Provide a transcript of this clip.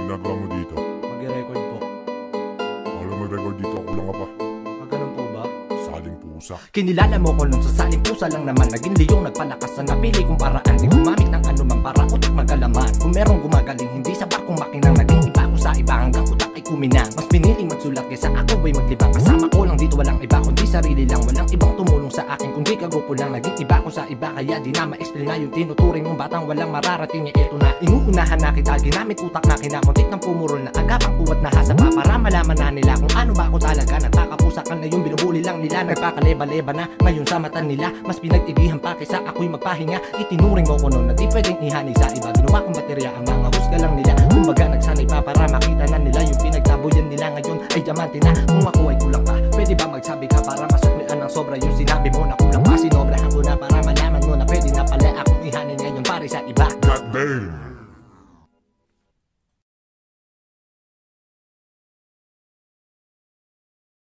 ginagawa mo dito? Mag-record po. Alam mag-record dito, kulang ka pa. Ganun po ba? Saling pusa. Kinilala mo ko nun sa saling pusa lang naman. Naging liyong nagpalakas sa napili kong paraan. Di gumamit ng anumang para utak magalaman. Kung merong gumagaling hindi sa barkong makinang. Naging iba ko sa iba hanggang utak ay kuminang. Mas piniling magsulat kaysa ako ay maglibang. Kasama ko lang dito walang iba kundi sarili lang. Walang ibang tumulong sa akin kundi kagrupo lang. Naging iba ko sa iba kaya di na ma-explain na yung tinuturing mong batang walang mararating niya. Ito na inuunahan na kita. Ginamit utak na kinamuntik ng pumurol na agapang kuwat na hasa pa. Para malaman na nila kung ano ba ako talaga. Nagkakapusakan na yung binubuli lang nila. Nagpakaleba-leba na ngayon sa mata nila. Mas pinag-ibihan pa kaysa ako'y magpahinga. Itinuring mo ko nun na di pwedeng ihani sa iba. Ginawa kong baterya ang mga husga lang nila. Kumbaga nagsanay pa para makita na nila yung pinagtaboyan nila ngayon ay diamante na. Kung ako ay kulang pa, pwede ba magsabi ka para masuklian ng sobra yung sinabi mo na kulang pa. Sinobrahan ko na para malaman mo na pwede na pala akong ihanin ngayon pare sa iba. God damn!